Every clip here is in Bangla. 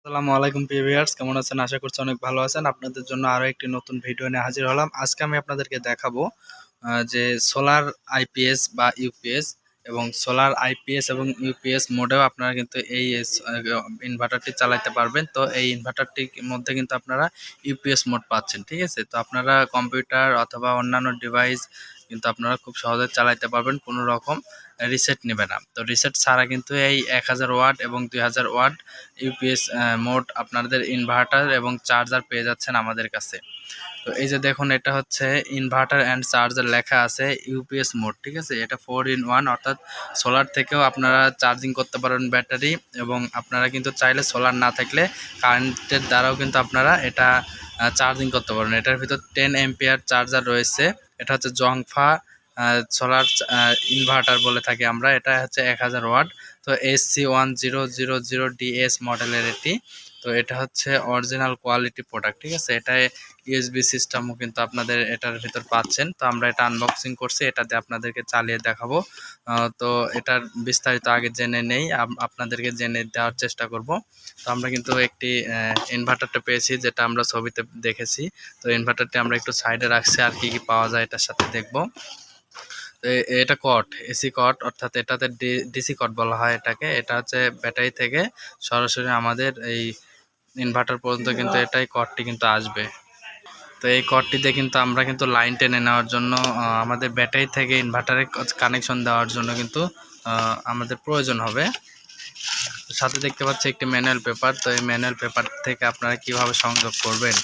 আসসালামু আলাইকুম প্রিয় ভিউয়ার্স, কেমন আছেন? আশা করছি অনেক ভালো আছেন। আপনাদের জন্য আরো একটি নতুন ভিডিও নিয়ে হাজির হলাম। আজকে আমি আপনাদেরকে দেখাবো যে সোলার আইপিএস বা ইউপিএস এবং সোলার আইপিএস এবং ইউপিএস মোডেও আপনারা কিন্তু এই ইনভার্টারটি চালাতে পারবেন। তো এই ইনভার্টারটির মধ্যে কিন্তু আপনারা ইউপিএস মোড পাচ্ছেন, ঠিক আছে? তো আপনারা কম্পিউটার অথবা অন্যান্য ডিভাইস কিন্তু আপনারা খুব সহজে চালাতে পারবেন, কোনো রকম রিসেট নেবে না। তো রিসেট ছাড়া কিন্তু এই 1000 ওয়াট এবং 2000 ওয়াট ইউপিএস মোড আপনাদের ইনভার্টার এবং চার্জার পেয়ে যাচ্ছেন আমাদের কাছে। তো এই যে দেখুন, এটা হচ্ছে ইনভার্টার অ্যান্ড চার্জার লেখা আছে ইউপিএস মোড, ঠিক আছে? এটা 4 in 1, অর্থাৎ সোলার থেকেও আপনারা চার্জিং করতে পারেন ব্যাটারি, এবং আপনারা কিন্তু চাইলে সোলার না থাকলে কারেন্টের দ্বারাও কিন্তু আপনারা এটা চার্জিং করতে পারেন। এটার ভিতর 10 এম্পিয়ার চার্জার রয়েছে। এটা হচ্ছে জংফা সোলার ইনভার্টার বলে থাকি আমরা। এটা হচ্ছে 1000 ওয়াট। তো SC1000DS মডেলের এটি। তো এটা হচ্ছে অরিজিনাল কোয়ালিটি প্রোডাক্ট, ঠিক আছে? এটা ইউএসবি সিস্টেমও কিন্তু আপনাদের এটার ভিতর পাচ্ছেন। তো আমরা এটা আনবক্সিং করছি, এটাতে আপনাদেরকে চালিয়ে দেখাবো। তো এটার বিস্তারিত আগে জেনে নেই, আপনাদেরকে জেনে দেওয়ার চেষ্টা করব। তো আমরা কিন্তু একটি ইনভার্টারটা পেয়েছি, যেটা আমরা ছবিতে দেখেছি। তো ইনভার্টারটি আমরা একটু সাইডে রাখছি, আর কি কি পাওয়া যায় এটার সাথে দেখব। এটা কট, এসি কট, অর্থাৎ এটাতে ডিসি কট বলা হয় এটাকে। এটা হচ্ছে ব্যাটারি থেকে সরাসরি আমাদের এই ইনভার্টার পর্যন্ত কিন্তু এটাই কটটি কিন্তু আসবে। তো এই কটটিতে কিন্তু আমরা কিন্তু লাইন টেনে নেওয়ার জন্য আমাদের ব্যাটারি থেকে ইনভার্টারে কানেকশন দেওয়ার জন্য কিন্তু আমাদের প্রয়োজন হবে। সাথে দেখতে পাচ্ছি একটি ম্যানুয়াল পেপার। তো এই ম্যানুয়াল পেপার থেকে আপনারা কিভাবে সংযোগ করবেন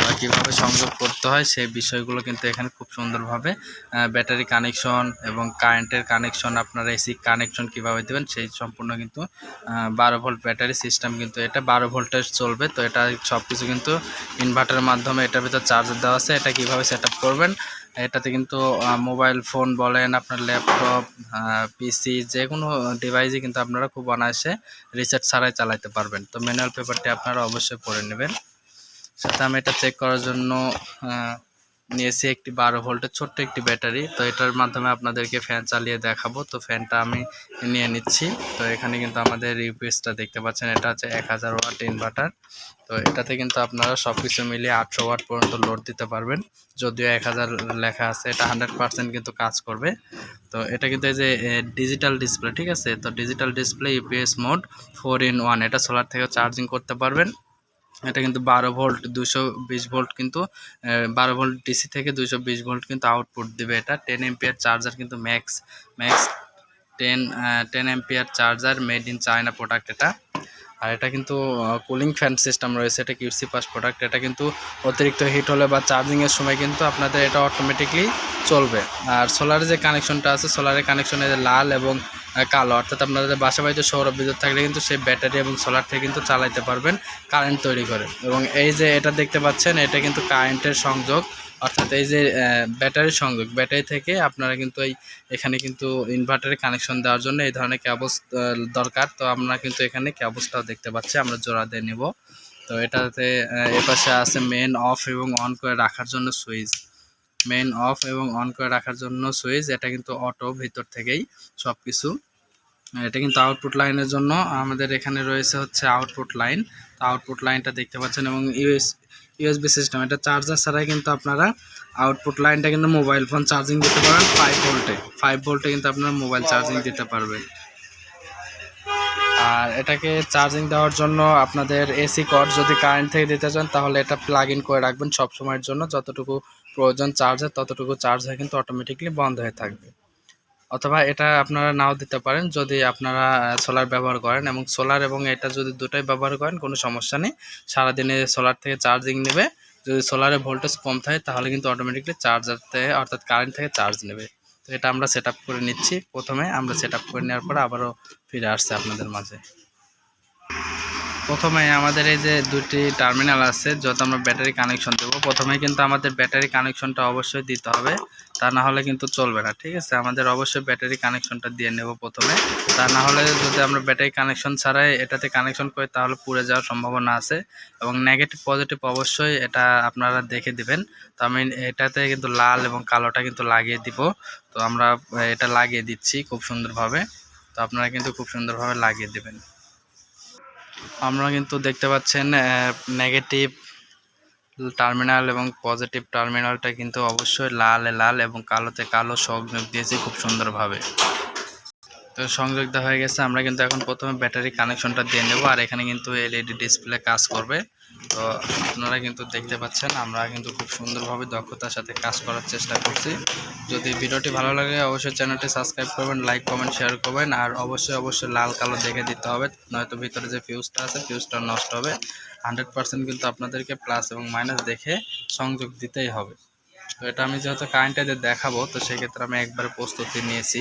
বা কীভাবে সংযোগ করতে হয় সেই বিষয়গুলো কিন্তু এখানে খুব সুন্দরভাবে ব্যাটারি কানেকশন এবং কারেন্টের কানেকশন, আপনারা এসি কানেকশন কিভাবে দেবেন সেই সম্পূর্ণ কিন্তু 12 ভোল্ট ব্যাটারি সিস্টেম, কিন্তু এটা 12 ভোল্টেজ চলবে। তো এটা সব কিছু কিন্তু ইনভার্টারের মাধ্যমে এটার ভিতর চার্জার দেওয়া আছে। এটা কিভাবে সেট আপ করবেন, এটাতে কিন্তু মোবাইল ফোন বলেন, আপনার ল্যাপটপ, পিসি, যে কোনো ডিভাইসই কিন্তু আপনারা খুব অনায়াসে রিসেট ছাড়াই চালাতে পারবেন। তো ম্যানুয়াল পেপারটি আপনারা অবশ্যই পড়ে নেবেন। সাথে আমি এটা চেক করার জন্য নিয়েছি একটি 12 ভোল্টের ছোট্ট একটি ব্যাটারি। তো এটার মাধ্যমে আপনাদেরকে ফ্যান চালিয়ে দেখাবো। তো ফ্যানটা আমি নিয়ে নিচ্ছি। তো এখানে কিন্তু আমাদের ইউপিএসটা দেখতে পাচ্ছেন, এটা হচ্ছে 1000 ওয়াট ইনভার্টার। তো এটাতে কিন্তু আপনারা সব কিছু মিলিয়ে 800 ওয়াট পর্যন্ত লোড দিতে পারবেন। যদিও 1000 লেখা আছে, এটা 100% কিন্তু কাজ করবে। তো এটা কিন্তু এই যে ডিজিটাল ডিসপ্লে, ঠিক আছে? তো digital display UPS mode 4 in 1, এটা সোলার থেকে চার্জিং করতে পারবেন। এটা কিন্তু 12 ভোল্ট 220 ভোল্ট কিন্তু 12 ভোল্ট ডিসি থেকে 220 ভোল্ট কিন্তু আউটপুট দেবে। এটা 10 এম্পিয়ার চার্জার, কিন্তু max 10 ampere charger, made in China product এটা। আর এটা কিন্তু কুলিং ফ্যান সিস্টেম রয়েছে, এটা কিউসি পাস প্রোডাক্ট। এটা কিন্তু অতিরিক্ত হিট হলে বা চার্জিংয়ের সময় কিন্তু আপনাদের এটা অটোমেটিকলি চলবে। আর সোলারের যে কানেকশনটা আছে, সোলারের কানেকশনে লাল এবং কালো, অর্থাৎ আপনাদের বাসা বাড়িতে সৌর বিদ্যুৎ থাকলে কিন্তু সেই ব্যাটারি এবং সোলার থেকে কিন্তু চালাতে পারবেন কারেন্ট তৈরি করে। এবং এই যে এটা দেখতে পাচ্ছেন, এটা কিন্তু কারেন্টের সংযোগ, অর্থাৎ এই যে ব্যাটারির সংযোগ, ব্যাটারি থেকে আপনারা কিন্তু এখানে কিন্তু ইনভার্টারে কানেকশন দেওয়ার জন্য এই ধরনের ক্যাবস দরকার। তো আমরা কিন্তু এখানে ক্যাবসটাও দেখতে পাচ্ছি, আমরা জোড়া দিয়ে নেব। তো এটাতে এপাশে আছে মেন অফ এবং অন করে রাখার জন্য সুইচ, মেন অফ এবং অন করে রাখার জন্য সুইচ। এটা কিন্তু অটো ভিতর থেকেই সব কিছু। এটা কিন্তু আউটপুট লাইনের জন্য আমাদের এখানে রয়েছে হচ্ছে আউটপুট লাইন। তো আউটপুট লাইনটা দেখতে পাচ্ছেন, এবং ইউএসবি সিস্টেম। এটা চার্জার ছাড়াই কিন্তু আপনারা আউটপুট লাইনটা কিন্তু মোবাইল ফোন চার্জিং দিতে পারেন 5 ভোল্টে কিন্তু আপনারা মোবাইল চার্জিং দিতে পারবেন। আর এটাকে চার্জিং দেওয়ার জন্য আপনাদের এসি কর্ড যদি কারেন্ট থেকে দিতে চান, তাহলে এটা প্লাগ ইন করে রাখবেন সব সময়ের জন্য। যতটুকু প্রয়োজন চার্জের ততটুকু চার্জ হয়ে কিন্তু অটোমেটিকলি বন্ধ হয়ে থাকবে। অথবা এটা আপনারা নাও দিতে পারেন যদি আপনারা সোলার ব্যবহার করেন, এবং সোলার এবং এটা যদি দুটোই ব্যবহার করেন কোনো সমস্যা নেই। সারাদিনে সোলার থেকে চার্জিং নেবে। যদি সোলারে ভোল্টেজ কম থাকে তাহলে কিন্তু অটোমেটিকলি চার্জার থেকে, অর্থাৎ কারেন্ট থেকে চার্জ নেবে। তো এটা আমরা সেট আপ করে নিচ্ছি। প্রথমে আমরা সেট আপ করে নেওয়ার পরে আবারও ফিরে আসছে আপনাদের মাঝে। প্রথমে আমাদের এই যে দুটি টার্মিনাল আছে, যত আমরা ব্যাটারি কানেকশন দেবো, প্রথমে কিন্তু আমাদের ব্যাটারি কানেকশনটা অবশ্যই দিতে হবে, তা না হলে কিন্তু চলবে না, ঠিক আছে? আমাদের অবশ্যই ব্যাটারি কানেকশনটা দিয়ে নেব প্রথমে। তা না হলে যদি আমরা ব্যাটারি কানেকশন ছাড়াই এটাতে কানেকশন করি তাহলে পুড়ে যাওয়ার সম্ভাবনা আছে। এবং নেগেটিভ পজিটিভ অবশ্যই এটা আপনারা দেখে দিবেন। তো আমি এটাতে কিন্তু লাল এবং কালোটা কিন্তু লাগিয়ে দিব। তো আমরা এটা লাগিয়ে দিচ্ছি খুব সুন্দরভাবে। তো আপনারা কিন্তু খুব সুন্দরভাবে লাগিয়ে দেবেন। আমরা কিন্তু দেখতে পাচ্ছেন নেগেটিভ টার্মিনাল এবং পজিটিভ টার্মিনালটা কিন্তু অবশ্যই লালে লাল এবং কালোতে কালো সংযোগ দিয়েছি খুব সুন্দরভাবে। তো সংযোগ দেওয়া হয়ে গেছে। আমরা কিন্তু এখন প্রথমে ব্যাটারি কানেকশনটা দিয়ে নেব, আর এখানে কিন্তু এলইডি ডিসপ্লে কাজ করবে। তো আপনারা কিন্তু দেখতে পাচ্ছেন আমরা কিন্তু খুব সুন্দরভাবে দক্ষতার সাথে কাজ করার চেষ্টা করছি। যদি ভিডিওটি ভালো লাগে অবশ্যই চ্যানেলটি সাবস্ক্রাইব করবেন, লাইক কমেন্ট শেয়ার করবেন, আর অবশ্যই লাল কালো দেখে দিতে হবে, নয়তো ভিতরে যে ফিউজটা আছে ফিউজটা নষ্ট হবে। 100% কিন্তু আপনাদেরকে প্লাস এবং মাইনাস দেখে সংযোগ দিতেই হবে। তো এটা আমি যেহেতু কারেন্টটা দিয়ে দেখাবো, তো সেক্ষেত্রে আমি একবারে প্রস্তুতি নিয়েছি।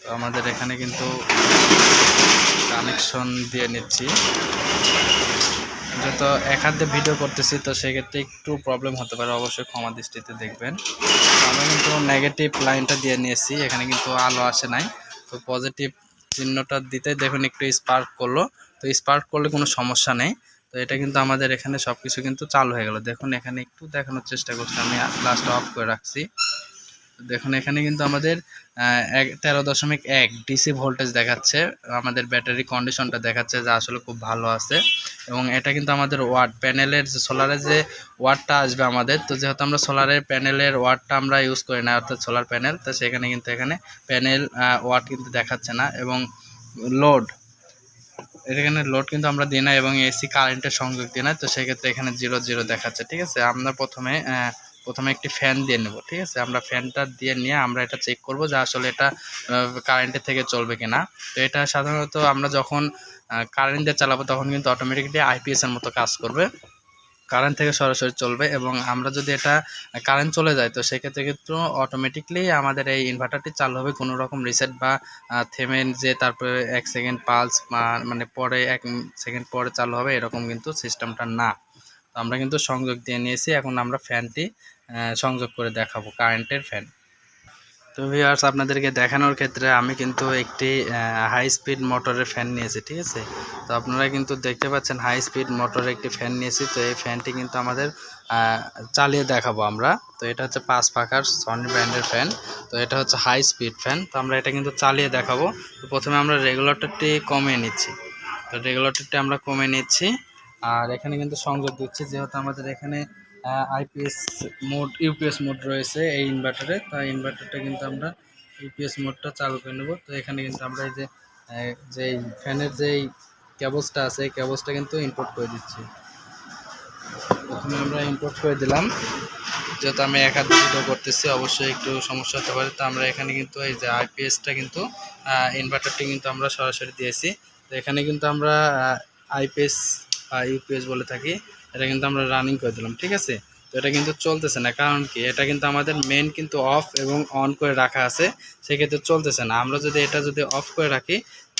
তো আমাদের এখানে কিন্তু কানেকশন দিয়ে নিচ্ছি, যত এক হাত দিয়ে ভিডিও করতেছি, তো সেক্ষেত্রে একটু প্রবলেম হতে পারে, অবশ্যই ক্ষমা দৃষ্টিতে দেখবেন। আমরা কিন্তু নেগেটিভ লাইনটা দিয়ে নিয়েছি, এখানে কিন্তু আলো আসে নাই। তো পজিটিভ চিহ্নটা দিতে দেখুন একটু স্পার্ক করলো, তো স্পার্ক করলে কোনো সমস্যা নেই। তো এটা কিন্তু আমাদের এখানে সব কিছু কিন্তু চালু হয়ে গেল। দেখুন এখানে একটু দেখানোর চেষ্টা করছি, আমি লাস্ট অফ করে রাখছি। দেখুন এখানে কিন্তু আমাদের 13.1 ডিসি ভোল্টেজ দেখাচ্ছে, আমাদের ব্যাটারি কন্ডিশনটা দেখাচ্ছে যে আসলে খুব ভালো আছে। এবং এটা কিন্তু আমাদের ওয়াট প্যানেলের যে সোলারের যে ওয়াটটা আসবে আমাদের, তো যেহেতু আমরা সোলারের প্যানেলের ওয়াটটা আমরা ইউজ করি না, অর্থাৎ সোলার প্যানেল, তো সেখানে কিন্তু এখানে প্যানেল ওয়াট কিন্তু দেখাচ্ছে না। এবং লোড, এখানে লোড কিন্তু আমরা দিই না, এবং এসি কারেন্টের সংযোগ দিই না, তো সেক্ষেত্রে এখানে 0 দেখাচ্ছে। ঠিক আছে, আমরা প্রথমে একটি ফ্যান দিয়ে নেব। ঠিক আছে, আমরা ফ্যানটা দিয়ে নিয়ে আমরা এটা চেক করব যে আসলে এটা কারেন্টের থেকে চলবে কিনা। তো এটা সাধারণত আমরা যখন কারেন্ট দিয়ে চালাবো তখন কিন্তু অটোমেটিকলি আইপিএসের মতো কাজ করবে, কারেন্ট থেকে সরাসরি চলবে। এবং আমরা যদি এটা কারেন্ট চলে যায় তো সেক্ষেত্রে কিন্তু অটোমেটিকলি আমাদের এই ইনভার্টারটি চালু হবে, কোনো রকম রিসেট বা থেমে যে তারপরে 1 সেকেন্ড পালস মানে পরে 1 সেকেন্ড পরে চালু হবে এরকম কিন্তু সিস্টেমটা না। তো আমরা কিন্তু সংযোগ দিয়ে নিয়েছি, এখন আমরা ফ্যানটি সংযোগ করে দেখাবো, কারেন্টের ফ্যান। তো ভিউয়ার্স আপনাদেরকে দেখানোর ক্ষেত্রে আমি কিন্তু একটি হাই স্পিড মোটরের ফ্যান নিয়েছি। ঠিক আছে, তো আপনারা কিন্তু দেখতে পাচ্ছেন হাই স্পিড মোটরের একটি ফ্যান নিয়েছি। তো এই ফ্যানটি কিন্তু আমাদের চালিয়ে দেখাবো আমরা। তো এটা হচ্ছে 5 পাখার সনি ব্র্যান্ডের ফ্যান। তো এটা হচ্ছে হাই স্পিড ফ্যান, তো আমরা এটা কিন্তু চালিয়ে দেখাবো। তো প্রথমে আমরা রেগুলেটরটি কমিয়ে নিচ্ছি, তো রেগুলেটরটি আমরা কমিয়ে নিচ্ছি, আর এখানে কিন্তু সংযোগ দিচ্ছি, যেহেতু আমাদের এখানে আইপিএস মোড ইউপিএস মোড রয়েছে এই ইনভার্টারে। তো ইনভার্টারটা কিন্তু আমরা ইউপিএস মোডটা চালু করে নেব। তো এখানে কিন্তু আমরা এই যে ফ্যানের যেই কেবলসটা আছে এই কেবলসটা কিন্তু ইনপুট করে দিচ্ছি। প্রথমে আমরা ইনপুট করে দিলাম, যেহেতু আমি এক হাতে ভিডিও করতেছি অবশ্যই একটু সমস্যা হতে পারে। তো আমরা এখানে কিন্তু এই যে আইপিএসটা কিন্তু ইনভার্টারটি কিন্তু আমরা সরাসরি দিয়েছি। তো এখানে কিন্তু আমরা আইপিএস ইউপিএস বলে থাকি, এটা কিন্তু আমরা রানিং করে দিলাম। ঠিক আছে, তো এটা কিন্তু চলতেছে না, কারণ কি এটা কিন্তু আমাদের মেন কিন্তু অফ এবং অন করে রাখা আছে, সেক্ষেত্রে চলতেছে না। আমরা যদি এটা অফ করে রাখি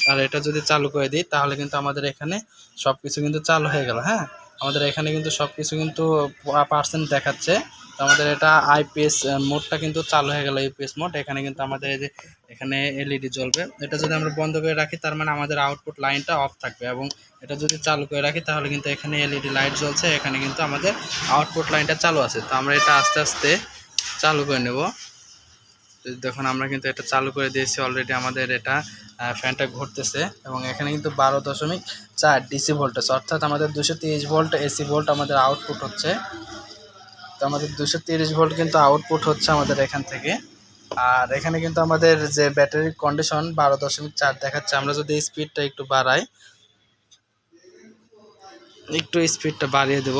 আর এটা যদি চালু করে দিই তাহলে কিন্তু আমাদের এখানে সব কিছু কিন্তু চালু হয়ে গেল। হ্যাঁ, আমাদের এখানে কিন্তু সব কিছু কিন্তু পার্সেন্ট দেখাচ্ছে। তো আমাদের এটা আইপিএস মোডটা কিন্তু চালু হয়ে গেল, ইউপিএস মোড। এখানে কিন্তু আমাদের এই যে এখানে এলইডি জ্বলবে, এটা যদি আমরা বন্ধ করে রাখি তার মানে আমাদের আউটপুট লাইনটা অফ থাকবে, এবং এটা যদি চালু করে রাখি তাহলে কিন্তু এখানে এলইডি লাইট জ্বলছে, এখানে কিন্তু আমাদের আউটপুট লাইনটা চালু আছে। তো আমরা এটা আস্তে আস্তে চালু করে নেব। দেখুন আমরা কিন্তু এটা চালু করে দিয়েছি অলরেডি, আমাদের এটা ফ্যানটা ঘুরতেছে, এবং এখানে কিন্তু 12.4 ডিসি ভোল্টেজ, অর্থাৎ আমাদের 230 ভোল্ট এসি ভোল্ট আমাদের আউটপুট হচ্ছে। তো আমাদের 230 ভোল্ট কিন্তু আউটপুট হচ্ছে আমাদের এখান থেকে। আর এখানে কিন্তু আমাদের যে ব্যাটারির কন্ডিশন 12.4 দেখাচ্ছে। আমরা যদি স্পিডটা একটু বাড়াই, একটু স্পিডটা বাড়িয়ে দেব,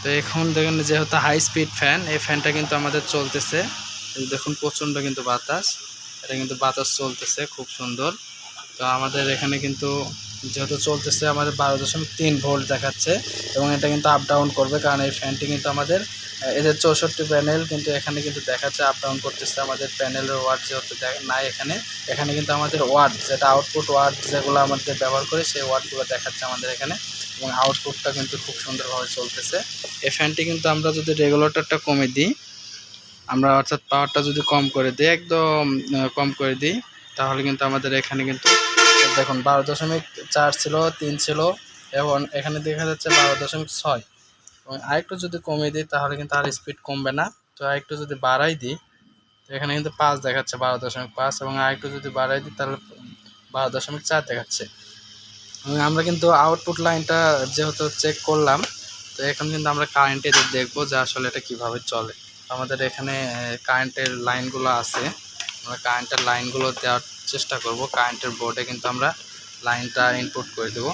তো এখন দেখুন যেহেতু হাই স্পিড ফ্যান, এই ফ্যানটা কিন্তু আমাদের চলতেছে। দেখুন প্রচণ্ড কিন্তু বাতাস, এটা কিন্তু বাতাস চলতেছে খুব সুন্দর। তো আমাদের এখানে কিন্তু যেহেতু চলতেছে আমাদের 12.3 ভোল্ট দেখাচ্ছে, এবং এটা কিন্তু আপ ডাউন করবে, কারণ এই ফ্যানটি কিন্তু আমাদের এদের 64 প্যানেল কিন্তু এখানে কিন্তু দেখাচ্ছে আপ ডাউন করতেছে। আমাদের প্যানেলের ওয়াট যেহেতু নাই এখানে কিন্তু আমাদের ওয়াট যেটা আউটপুট ওয়াট যেগুলো আমাদের ব্যবহার করে সেই ওয়াটগুলো দেখাচ্ছে আমাদের এখানে, এবং আউটপুটটা কিন্তু খুব সুন্দরভাবে চলতেছে। এই ফ্যানটি কিন্তু আমরা যদি রেগুলেটরটা কমে দিই, আমরা অর্থাৎ পাওয়ারটা যদি কম করে দিই, একদম কম করে দিই, তাহলে কিন্তু আমাদের এখানে কিন্তু দেখুন 12.4 ছিল, 3 ছিল, এবং এখানে দেখা যাচ্ছে 12.6। এবং আরেকটু যদি কমিয়ে দিই তাহলে কিন্তু আর স্পিড কমবে না। তো আরেকটু যদি বাড়াই দিই, তো এখানে কিন্তু 5 দেখাচ্ছে, 12.5, এবং আরেকটু যদি বাড়াই দিই তাহলে 12.4 দেখাচ্ছে। এবং আমরা কিন্তু আউটপুট লাইনটা যেহেতু চেক করলাম, তো এখন কিন্তু আমরা কারেন্টে দেখবো যে আসলে এটা কিভাবে চলে। আমাদের এখানে কারেন্টের লাইনগুলো আছে, আমরা কারেন্টের লাইনগুলো দেওয়ার চেষ্টা করব। কারেন্টের বোর্ডে কিন্তু আমরা লাইনটা ইনপুট করে দেবো।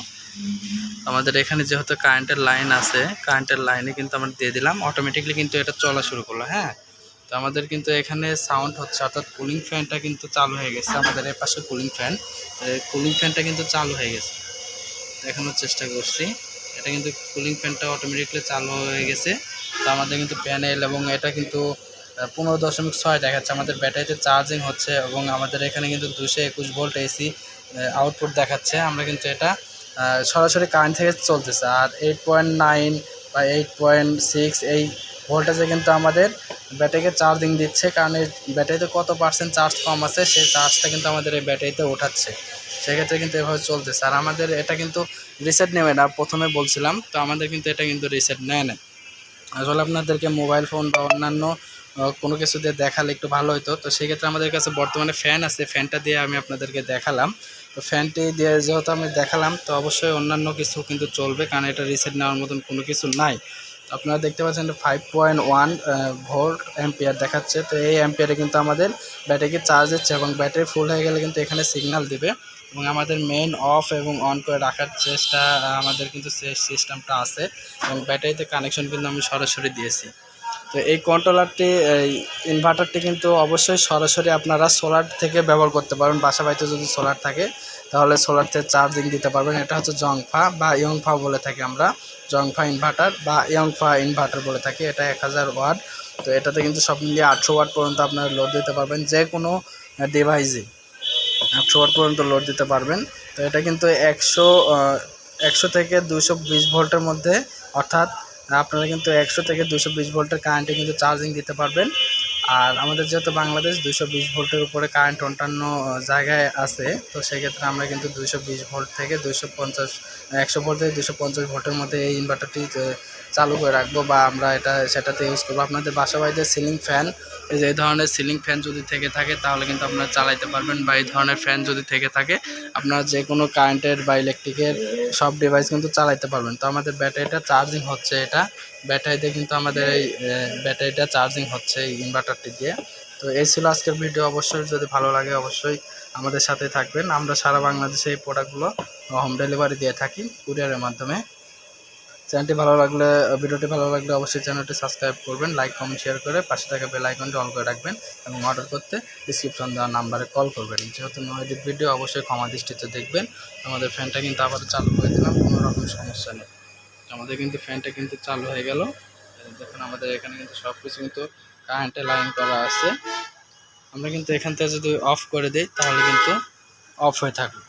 আমাদের এখানে যেহেতু কারেন্টের লাইন আছে, কারেন্টের লাইনে কিন্তু আমরা দিয়ে দিলাম, অটোমেটিকলি কিন্তু এটা চলা শুরু করলো। হ্যাঁ, তো আমাদের কিন্তু এখানে সাউন্ড হচ্ছে, অর্থাৎ কুলিং ফ্যানটা কিন্তু চালু হয়ে গেছে। আমাদের এর পাশে কুলিং ফ্যানটা কিন্তু চালু হয়ে গেছে। দেখানোর চেষ্টা করছি, এটা কিন্তু কুলিং ফ্যানটা অটোমেটিকলি চালু হয়ে গেছে। তো আমাদের কিন্তু প্যানেল এবং এটা কিন্তু 15.6 দেখাচ্ছে। আমাদের ব্যাটারিতে চার্জিং হচ্ছে এবং আমাদের এখানে কিন্তু 221 ভোল্ট এসি আউটপুট দেখাচ্ছে। আমরা কিন্তু এটা সরাসরি কারেন্ট থেকে চলতেছে। আর 8.9 বা 8.6 এই ভোল্টেজে কিন্তু আমাদের ব্যাটারিকে চার্জিং দিচ্ছে, কারণ এই ব্যাটারিতে কত পার্সেন্ট চার্জ কম আছে সেই চার্জটা কিন্তু আমাদের এই ব্যাটারিতে ওঠাচ্ছে। সেক্ষেত্রে কিন্তু এভাবে চলতেছে। আর আমাদের এটা কিন্তু রিসেট নেবে না, প্রথমে বলছিলাম, তো আমাদের কিন্তু এটা কিন্তু রিসেট নেয় না। আসলে আপনাদেরকে মোবাইল ফোন বা অন্যান্য কোনো কিছু দিয়ে দেখালে একটু ভালো হতো। তো সেক্ষেত্রে আমাদের কাছে বর্তমানে ফ্যান আছে, ফ্যানটা দিয়ে আমি আপনাদেরকে দেখালাম। তো ফ্যানটি দিয়ে যেহেতু আমি দেখালাম, তো অবশ্যই অন্যান্য কিছু কিন্তু চলবে, কারণ এটা রিসেট নেওয়ার মতন কোনো কিছু নাই। আপনারা দেখতে পাচ্ছেন 5.1 ভোল্ট অ্যাম্পিয়ার দেখাচ্ছে। তো এই অ্যাম্পিয়ারে কিন্তু আমাদের ব্যাটারিকে চার্জ দিচ্ছে এবং ব্যাটারি ফুল হয়ে গেলে কিন্তু এখানে সিগন্যাল দিবে এবং আমাদের মেইন অফ এবং অন করে রাখার চেষ্টা আমাদের কিন্তু সেই সিস্টেমটা আছে এবং ব্যাটারিতে কানেকশন কিন্তু আমি সরাসরি দিয়েছি। তো এই কন্ট্রোলারটি, এই ইনভার্টারটি কিন্তু অবশ্যই সরাসরি আপনারা সোলার থেকে ব্যবহার করতে পারবেন। বাসা বাড়িতে যদি সোলার থাকে তাহলে সোলার থেকে চার্জিং দিতে পারবেন। এটা হচ্ছে জংফা বা ইয়ংফা বলে থাকি আমরা, জংফা ইনভার্টার বা ইয়ংফা ইনভার্টার বলে থাকি। এটা 1000 ওয়াট। তো এটাতে কিন্তু সব মিলিয়ে 800 ওয়াট পর্যন্ত আপনারা লোড দিতে পারবেন, যে কোনো ডিভাইসে 800 ওয়াট পর্যন্ত লোড দিতে পারবেন। তো এটা কিন্তু 100 থেকে 220 ভোল্টের মধ্যে, অর্থাৎ আপনারা কিন্তু 100 থেকে 220 ভোল্টের কারেন্টে কিন্তু চার্জিং দিতে পারবেন। আর আমাদের যেহেতু বাংলাদেশ 220 ভোল্টের উপরে কারেন্ট অন্যান্য জায়গায় আছে, তো সেক্ষেত্রে আমরা কিন্তু 220 ভোল্ট থেকে 250 100 ভোল্ট থেকে 250 ভোল্টের মধ্যে এই ইনভার্টারটি চালু করে রাখবো বা আমরা সেটাতে ইউজ করবো। আপনাদের বাসা বাড়িতে সিলিং ফ্যান, এই ধরনের সিলিং ফ্যান যদি থেকে থাকে তাহলে কিন্তু আপনারা চালাইতে পারবেন, বা এই ধরনের ফ্যান যদি থেকে থাকে আপনারা যে কোনো কারেন্টের বা ইলেকট্রিকের সব ডিভাইস কিন্তু চালাইতে পারবেন। তো আমাদের ব্যাটারিটা চার্জিং হচ্ছে, এটা ব্যাটারিতে কিন্তু আমাদের এই ব্যাটারিটা চার্জিং হচ্ছে এই ইনভার্টারটি দিয়ে। তো এই ছিল আজকের ভিডিও। অবশ্যই যদি ভালো লাগে অবশ্যই আমাদের সাথে থাকবেন। আমরা সারা বাংলাদেশে এই প্রোডাক্টগুলো হোম ডেলিভারি দিয়ে থাকি কুরিয়ারের মাধ্যমে। ভিডিওটি ভালো লাগলে অবশ্যই চ্যানেলটি সাবস্ক্রাইব করবেন, লাইক কমেন্ট শেয়ার করে পাশে থাকা বেল আইকনটি অন করে রাখবেন এবং অর্ডার করতে ডিসক্রিপশন দেওয়া নাম্বারে কল করবেন। যেহেতু এডিট ভিডিও অবশ্যই ক্ষমা দৃষ্টিতে দেখবেন। আমাদের ফ্যানটা কিন্তু আবার চালু করে দিলাম, কোনো রকম সমস্যা নেই। আমাদের কিন্তু ফ্যানটা কিন্তু চালু হয়ে গেল। দেখুন আমাদের এখানে কিন্তু সব কিছু কিন্তু কারেন্টে লাইন করা আছে। আমরা কিন্তু এখান থেকে যদি অফ করে দিই তাহলে কিন্তু অফ হয়ে থাকবে,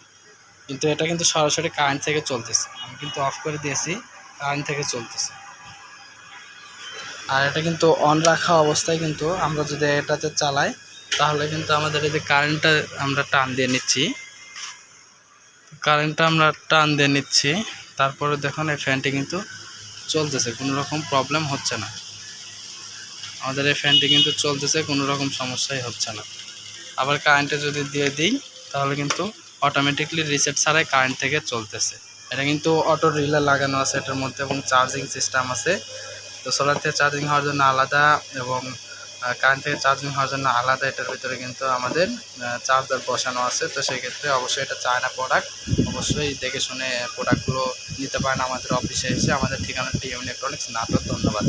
কিন্তু এটা কিন্তু সরাসরি কারেন্ট থেকে চলতেছে। আমি কিন্তু অফ করে দিয়েছি, কারেন্ট থেকে চলতেছে। আর এটা কিন্তু অন রাখা অবস্থায় কিন্তু আমরা যদি এটাতে চালাই তাহলে কিন্তু আমাদের এই যে কারেন্টটা আমরা টান দিয়ে নিচ্ছি, তারপরে দেখুন এই ফ্যানটি কিন্তু চলতেছে, কোনো রকম প্রবলেম হচ্ছে না। আমাদের এই ফ্যানটি কিন্তু চলতেছে, কোনো রকম সমস্যাই হচ্ছে না। আবার কারেন্টে যদি দিয়ে দিই তাহলে কিন্তু অটোমেটিকলি রিসেট ছাড়াই কারেন্ট থেকে চলতেছে। এটা কিন্তু অটো রিলে লাগানো আছে এটার মধ্যে এবং চার্জিং সিস্টেম আছে। তো সোলার থেকে চার্জিং হওয়ার জন্য আলাদা এবং কারেন্ট থেকে চার্জিং হওয়ার জন্য আলাদা, এটার ভিতরে কিন্তু আমাদের চার্জার বসানো আছে। তো সেক্ষেত্রে অবশ্যই এটা চায়না প্রোডাক্ট, অবশ্যই দেখে শুনে প্রোডাক্টগুলো নিতে পারেন আমাদের অফিসে এসে। আমাদের ঠিকানাটি ইউনি ইলেকট্রনিক্স, নাটোর। ধন্যবাদ।